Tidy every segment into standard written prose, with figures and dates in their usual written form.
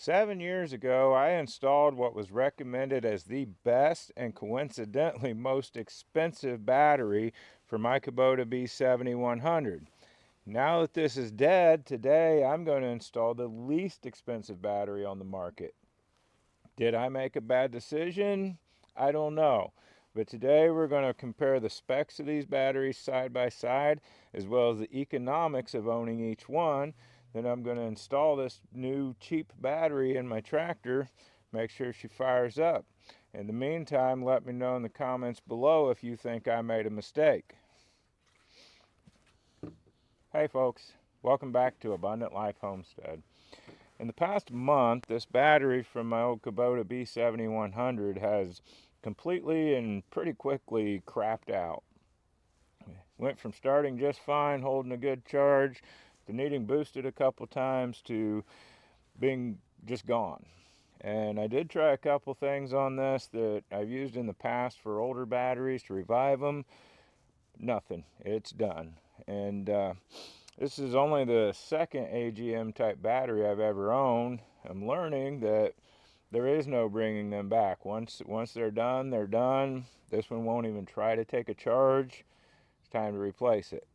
7 years ago, I installed what was recommended as the best and coincidentally most expensive battery for my Kubota B7100. Now that this is dead, today I'm going to install the least expensive battery on the market. Did I make a bad decision? I don't know. But today we're going to compare the specs of these batteries side by side, as well as the economics of owning each one. Then I'm going to install this new cheap battery in my tractor, make sure she fires up. In the meantime, let me know in the comments below if you think I made a mistake. Hey folks, welcome back to Abundant Life Homestead. In the past month, this battery from my old Kubota B7100 has completely and pretty quickly crapped out. Went from starting just fine, holding a good charge, to needing boosted a couple times, to being just gone. And I did try a couple things on this that I've used in the past for older batteries to revive them. Nothing. It's done. And this is only the second AGM type battery I've ever owned. I'm learning that there is no bringing them back. Once they're done, they're done. This one won't even try to take a charge. It's time to replace it.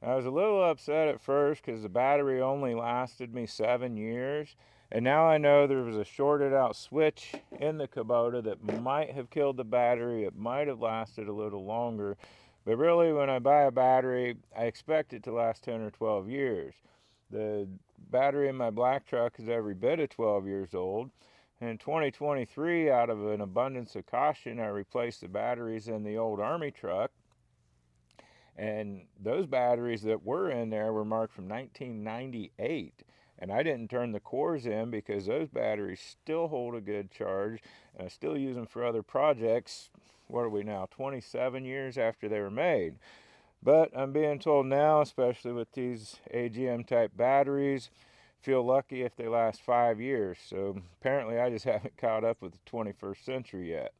I was a little upset at first because the battery only lasted me 7 years. And now I know there was a shorted out switch in the Kubota that might have killed the battery. It might have lasted a little longer. But really, when I buy a battery, I expect it to last 10 or 12 years. The battery in my black truck is every bit of 12 years old. And in 2023, out of an abundance of caution, I replaced the batteries in the old Army truck. And those batteries that were in there were marked from 1998. And I didn't turn the cores in because those batteries still hold a good charge. And I still use them for other projects. What are we now, 27 years after they were made? But I'm being told now, especially with these AGM type batteries, feel lucky if they last 5 years. So apparently I just haven't caught up with the 21st century yet.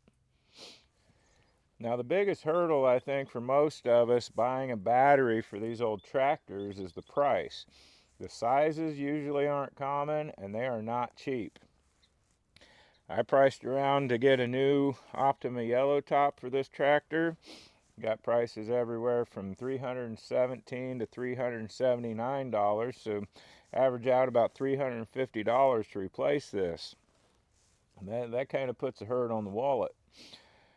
Now the biggest hurdle I think for most of us buying a battery for these old tractors is the price. The sizes usually aren't common and they are not cheap. I priced around to get a new Optima yellow top for this tractor. Got prices everywhere from $317 to $379, so average out about $350 to replace this. And that kind of puts a hurt on the wallet.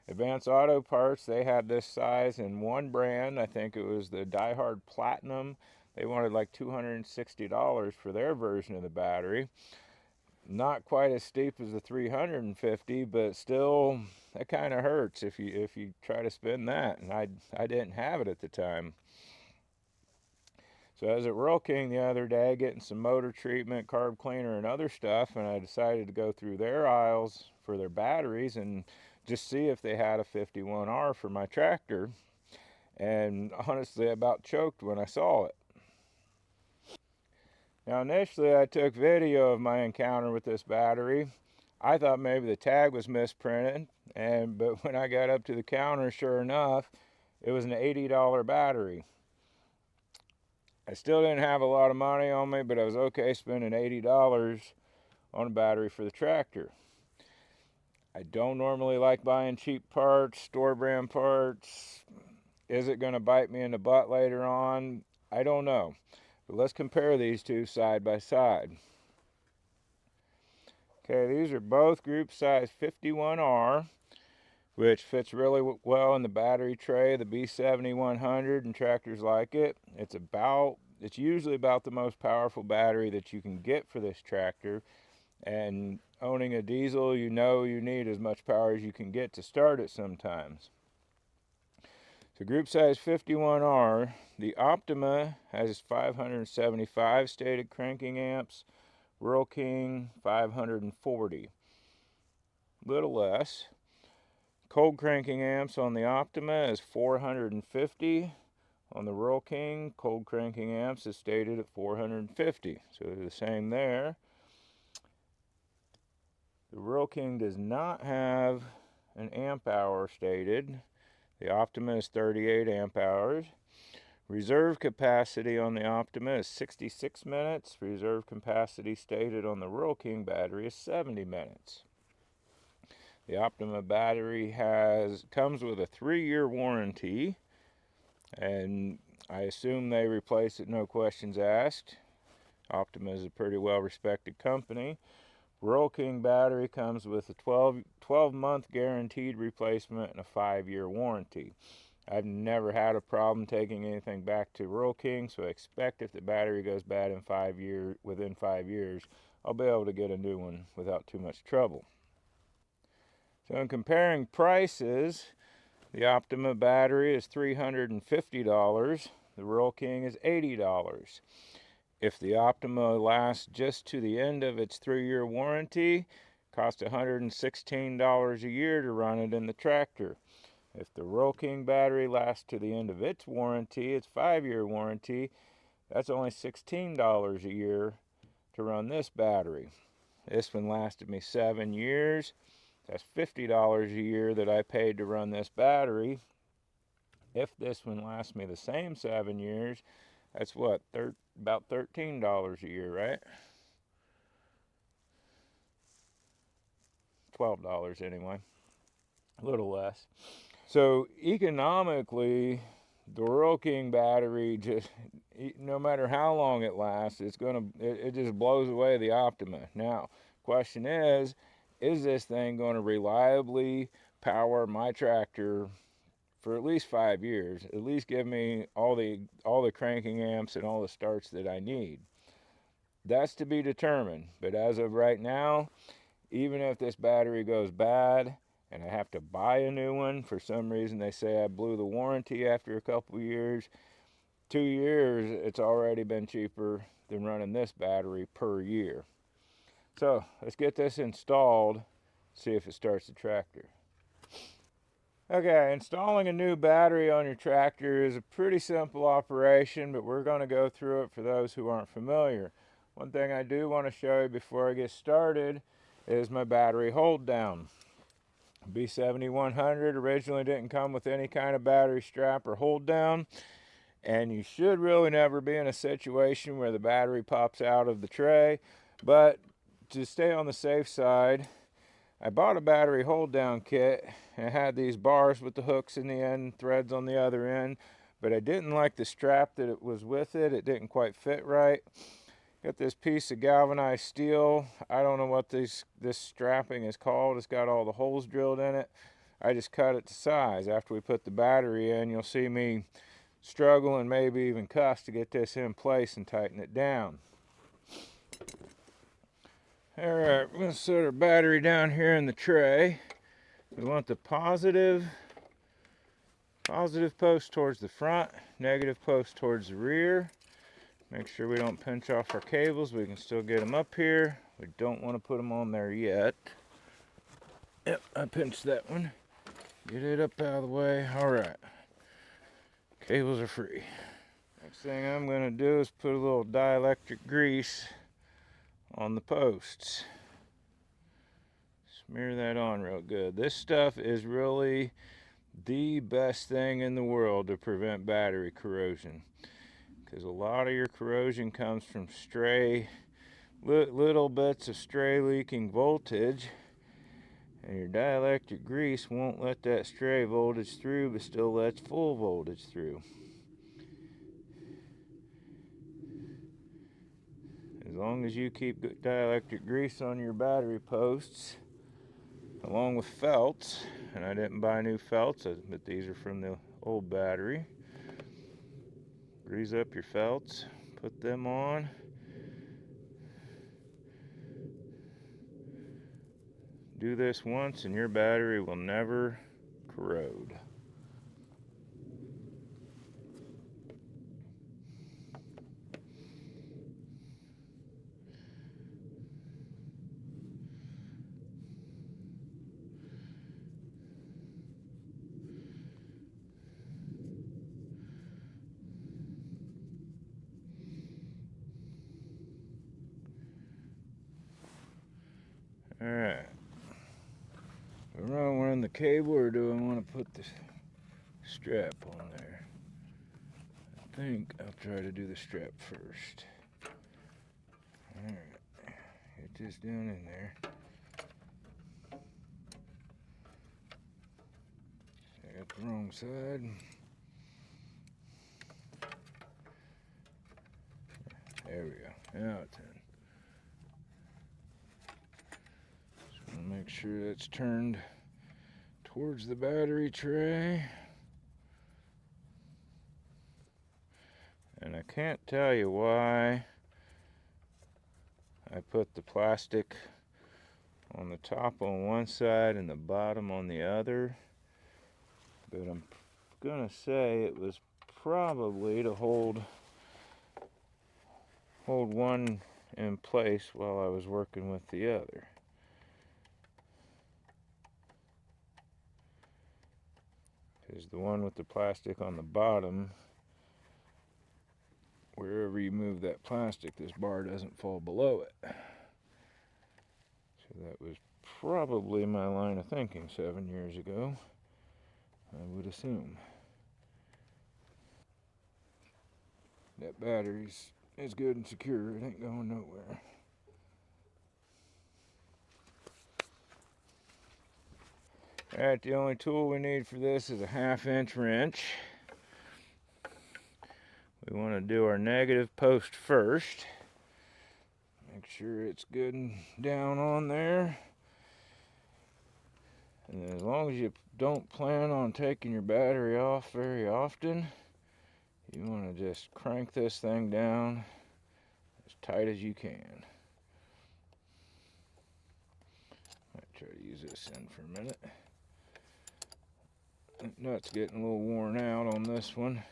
Advanced Auto Parts, they had this size in one brand. I think it was the Die Hard Platinum. They wanted like $260 for their version of the battery. Not quite as steep as the 350, but still, that kind of hurts if you try to spend that. And I didn't have it at the time. So I was at Rural King the other day getting some motor treatment, carb cleaner, and other stuff, and I decided to go through their aisles for their batteries and just see if they had a 51R for my tractor. And honestly, I about choked when I saw it. Now initially I took video of my encounter with this battery. I thought maybe the tag was misprinted, but when I got up to the counter, sure enough, it was an $80 battery. I still didn't have a lot of money on me, but I was okay spending $80 on a battery for the tractor. I don't normally like buying cheap parts, store brand parts. Is it going to bite me in the butt later on? I don't know. But let's compare these two side by side. Okay, these are both group size 51R, which fits really well in the battery tray, the B7100 and tractors like it. It's usually about the most powerful battery that you can get for this tractor. And owning a diesel, you know you need as much power as you can get to start it sometimes. So group size 51R, the Optima has 575 stated cranking amps, Rural King 540, little less. Cold cranking amps on the Optima is 450. On the Rural King, cold cranking amps is stated at 450, so they're the same there. The Rural King does not have an amp hour stated. The Optima is 38 amp hours. Reserve capacity on the Optima is 66 minutes. Reserve capacity stated on the Rural King battery is 70 minutes. The Optima battery comes with a 3-year warranty, and I assume they replace it, no questions asked. Optima is a pretty well respected company. Rural King battery comes with a 12-month guaranteed replacement and a 5-year warranty. I've never had a problem taking anything back to Rural King, so I expect if the battery goes bad within 5 years, I'll be able to get a new one without too much trouble. So in comparing prices, the Optima battery is $350. The Rural King is $80. If the Optima lasts just to the end of its 3-year warranty, it costs $116 a year to run it in the tractor. If the Rural King battery lasts to the end of its warranty, its 5-year warranty, that's only $16 a year to run this battery. This one lasted me 7 years. That's $50 a year that I paid to run this battery. If this one lasts me the same 7 years, that's what, about $13 a year, right? $12 anyway, a little less. So economically, the Rural King battery, just no matter how long it lasts, it just blows away the Optima. Now, question is this thing going to reliably power my tractor for at least 5 years? At least give me all the cranking amps and all the starts that I need. That's to be determined. But as of right now, even if this battery goes bad and I have to buy a new one, for some reason they say I blew the warranty after a couple years, 2 years, it's already been cheaper than running this battery per year. So let's get this installed, see if it starts the tractor. Okay, installing a new battery on your tractor is a pretty simple operation, but we're going to go through it for those who aren't familiar. One thing I do want to show you before I get started is my battery hold down. B7100 originally didn't come with any kind of battery strap or hold down, and you should really never be in a situation where the battery pops out of the tray, but to stay on the safe side, I bought a battery hold down kit, and it had these bars with the hooks in the end, threads on the other end, but I didn't like the strap that it was with it. It didn't quite fit right. Got this piece of galvanized steel. I don't know what this strapping is called. It's got all the holes drilled in it. I just cut it to size. After we put the battery in, you'll see me struggle and maybe even cuss to get this in place and tighten it down. Alright, we're going to set our battery down here in the tray. We want the positive post towards the front, negative post towards the rear. Make sure we don't pinch off our cables. We can still get them up here. We don't want to put them on there yet. Yep, I pinched that one. Get it up out of the way. Alright. Cables are free. Next thing I'm going to do is put a little dielectric grease on the posts. Smear that on real good. This stuff is really the best thing in the world to prevent battery corrosion, because a lot of your corrosion comes from little bits of stray leaking voltage, and your dielectric grease won't let that stray voltage through, but still lets full voltage through. As long as you keep dielectric grease on your battery posts, along with felts, and I didn't buy new felts, but these are from the old battery. Grease up your felts, put them on. Do this once and your battery will never corrode. Alright. Do I want to run the cable or do I want to put the strap on there? think I'll try to do the strap first. Alright, get this down in there. I got the wrong side. There we go. Now it's in. Just want to make sure that's turned towards the battery tray. And I can't tell you why I put the plastic on the top on one side and the bottom on the other, but I'm gonna say it was probably to hold one in place while I was working with the other. Because the one with the plastic on the bottom, wherever you move that plastic, this bar doesn't fall below it. So that was probably my line of thinking 7 years ago, I would assume. That battery's is good and secure, it ain't going nowhere. Alright, the only tool we need for this is a 1/2-inch wrench. We want to do our negative post first. Make sure it's good and down on there. And as long as you don't plan on taking your battery off very often, you want to just crank this thing down as tight as you can. Might try to use this end for a minute. That nut's getting a little worn out on this one,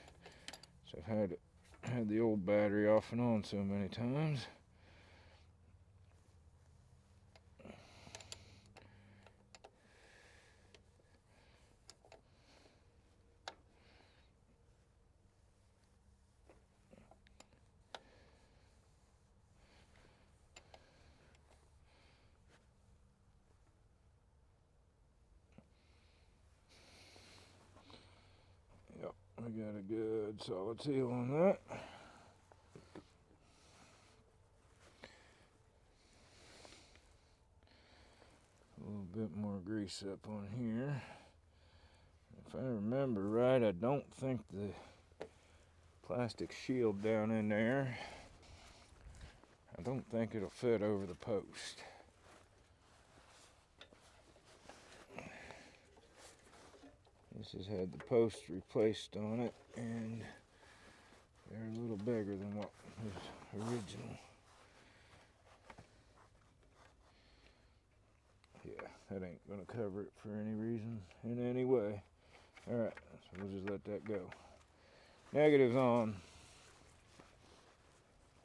so I've had the old battery off and on so many times. Yep, we got a good solid seal on that. A little bit more grease up on here. If I remember right, I don't think the plastic shield down in there, I don't think it'll fit over the post. This has had the posts replaced on it, and they're a little bigger than what was original. Yeah, that ain't gonna cover it for any reason, in any way. Alright, so we'll just let that go. Negative's on.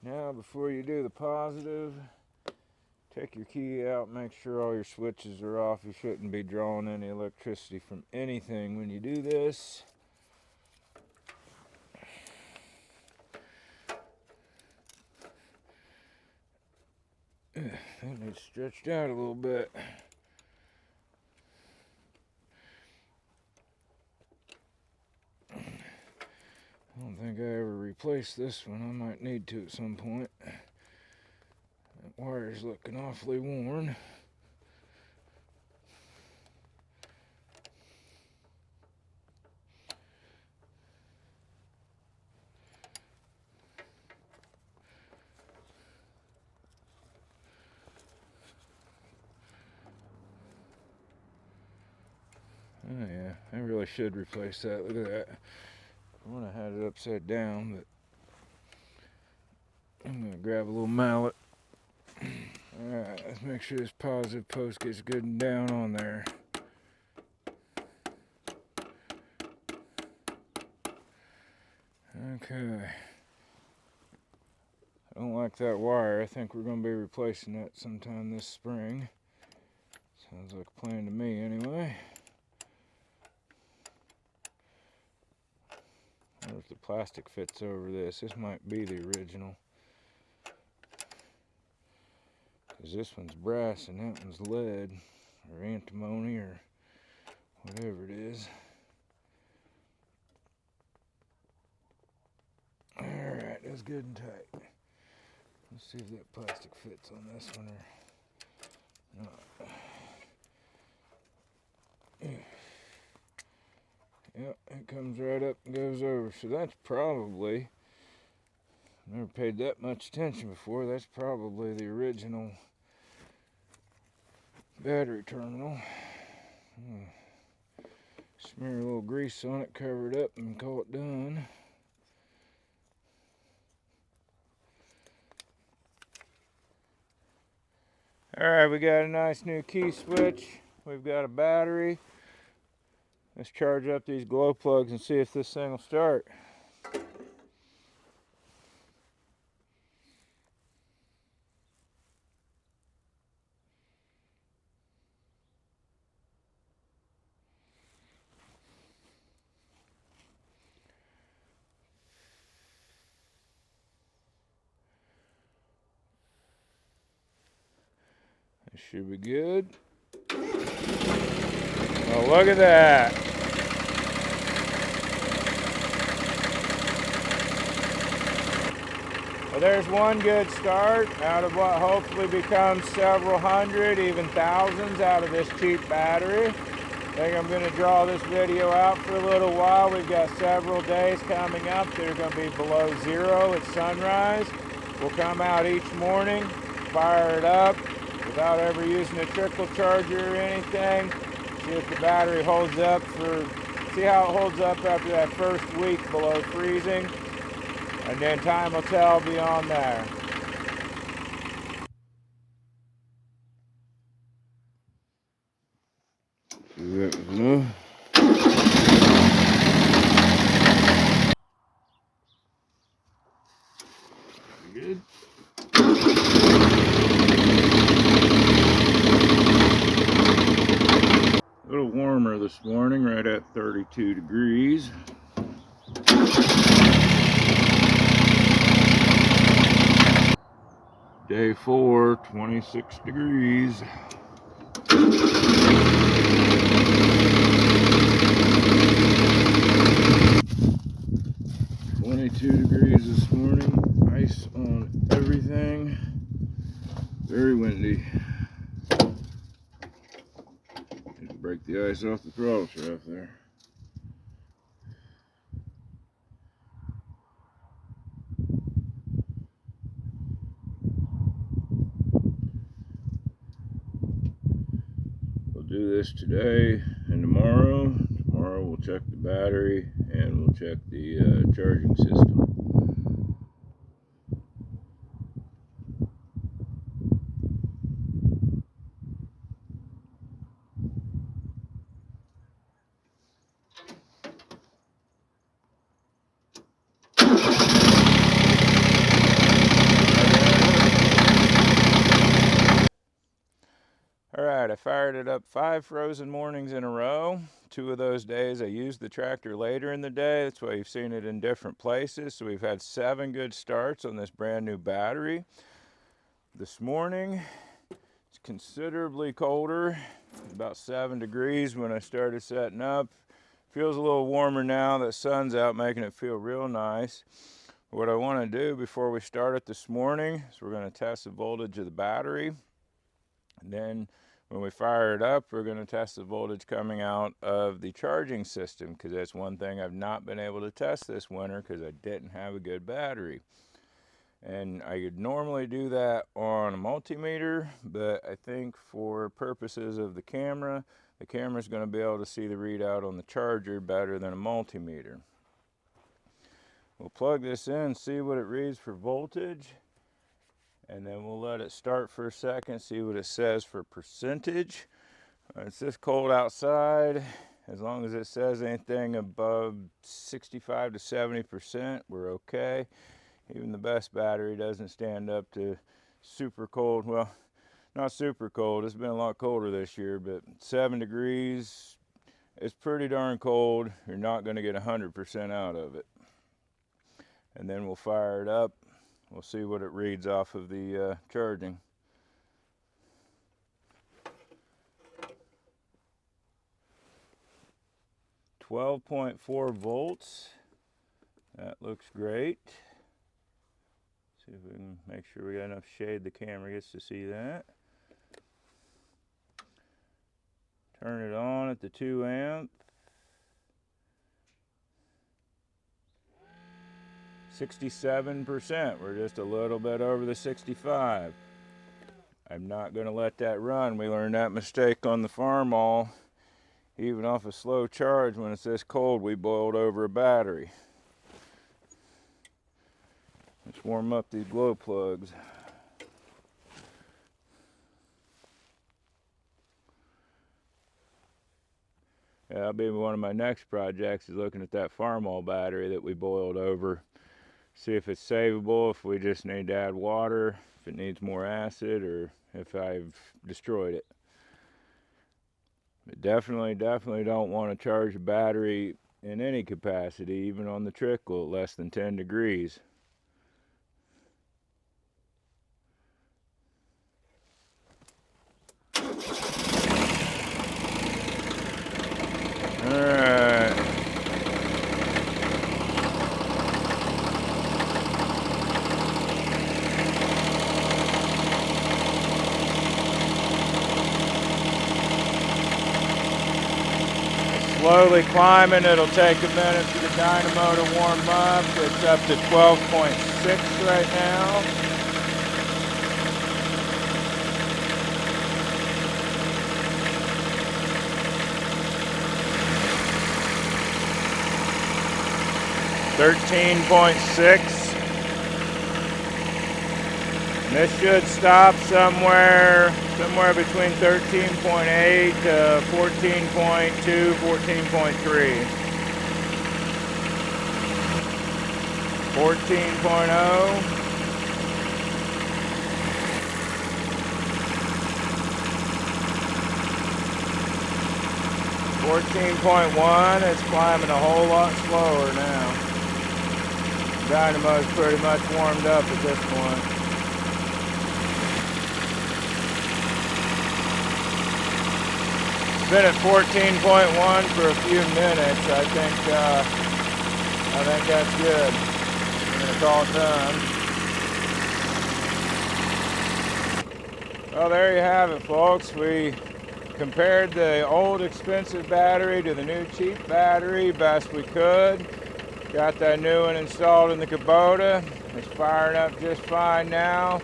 Now, before you do the positive, take your key out, make sure all your switches are off. You shouldn't be drawing any electricity from anything when you do this. That needs stretched out a little bit. I don't think I ever replaced this one. I might need to at some point. That wire's looking awfully worn. Oh yeah, I really should replace that. Look at that. I would have had it upside down, but I'm going to grab a little mallet. Alright, let's make sure this positive post gets good and down on there. Okay. I don't like that wire. I think we're going to be replacing that sometime this spring. Sounds like a plan to me anyway. I wonder if the plastic fits over this. This might be the original. Because this one's brass and that one's lead or antimony or whatever it is. is good and tight. Let's see if that plastic fits on this one or not. Yep, it comes right up and goes over. So that's probably, never paid that much attention before, that's probably the original battery terminal. Smear a little grease on it, cover it up, and call it done. Alright, we got a nice new key switch. We've got a battery. Let's charge up these glow plugs and see if this thing will start. This should be good. Oh, look at that. Well, there's one good start out of what hopefully becomes several hundred, even thousands out of this cheap battery. I think I'm going to draw this video out for a little while. We've got several days coming up that are going to be below zero at sunrise. We'll come out each morning, fire it up without ever using a trickle charger or anything. See if the battery holds up see how it holds up after that first week below freezing. And then time will tell beyond there. Good. A little warmer this morning, right at 32 degrees. Day 4, 26 degrees. 22 degrees this morning. Ice on everything. Very windy. Need to break the ice off the throttle shaft there. We'll do this today and tomorrow. Tomorrow we'll check the battery and we'll check the charging system. Alright, I fired it up 5 frozen mornings in a row. 2 of those days I used the tractor later in the day. That's why you've seen it in different places. So we've had 7 good starts on this brand new battery. This morning, it's considerably colder. About 7 degrees when I started setting up. Feels a little warmer now. The sun's out, making it feel real nice. What I want to do before we start it this morning is we're going to test the voltage of the battery. And then when we fire it up, we're going to test the voltage coming out of the charging system, because that's one thing I've not been able to test this winter because I didn't have a good battery. And I could normally do that on a multimeter, but I think for purposes of the camera's going to be able to see the readout on the charger better than a multimeter. We'll plug this in, see what it reads for voltage, and then we'll let it start for a second, see what it says for percentage. It's this cold outside. As long as it says anything above 65 to 70%, we're okay. Even the best battery doesn't stand up to super cold. Well, not super cold. It's been a lot colder this year, but 7 degrees is pretty darn cold. You're not going to get 100% out of it. And then we'll fire it up. We'll see what it reads off of the charging. .4 volts. That looks great. See if we can make sure we got enough shade the camera gets to see that. Turn it on at the 2 amp. 67%. We're just a little bit over the 65. I'm not going to let that run. We learned that mistake on the Farmall. Even off a slow charge, when it's this cold, we boiled over a battery. Let's warm up these glow plugs. Yeah, that'll be one of my next projects, is looking at that Farmall battery that we boiled over. See if it's savable, if we just need to add water, if it needs more acid, or if I've destroyed it. But definitely don't want to charge a battery in any capacity, even on the trickle at less than 10 degrees. Alright. Slowly climbing. It'll take a minute for the dynamo to warm up. It's up to 12.6 right now. $13.6. This should stop somewhere between 13.8 to 14.2, 14.3. 14.0. 14.1. It's climbing a whole lot slower now. Dynamo's pretty much warmed up at this point. Been at 14.1 for a few minutes. I think that's good. I'm gonna call it done. Well, there you have it, folks. We compared the old expensive battery to the new cheap battery best we could. Got that new one installed in the Kubota. It's firing up just fine now.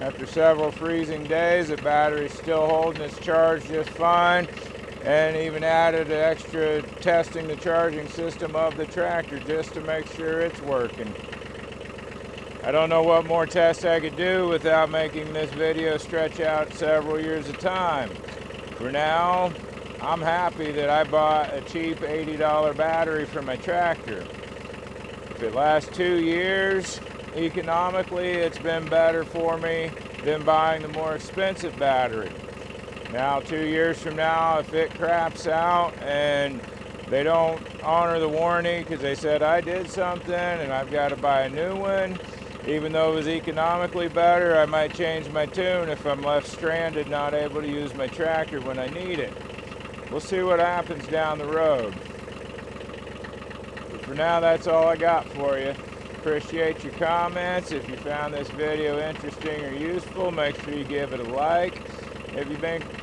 After several freezing days, the battery's still holding its charge just fine. And even added extra testing the charging system of the tractor just to make sure it's working. I don't know what more tests I could do without making this video stretch out several years of time. For now, I'm happy that I bought a cheap $80 battery for my tractor. If it lasts 2 years, economically it's been better for me than buying the more expensive battery. Now 2 years from now, if it craps out and they don't honor the warranty because they said I did something and I've got to buy a new one, even though it was economically better, I might change my tune if I'm left stranded, not able to use my tractor when I need it. We'll see what happens down the road. But for now, that's all I got for you. Appreciate your comments. If you found this video interesting or useful, make sure you give it a like. If you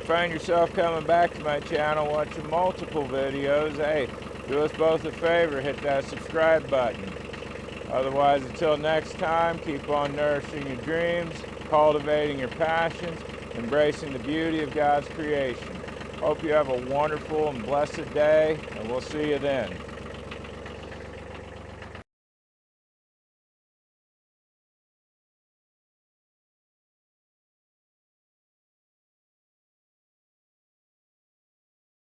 find yourself coming back to my channel watching multiple videos, hey, do us both a favor, hit that subscribe button. Otherwise, until next time, keep on nourishing your dreams, cultivating your passions, embracing the beauty of God's creation. Hope you have a wonderful and blessed day, and we'll see you then.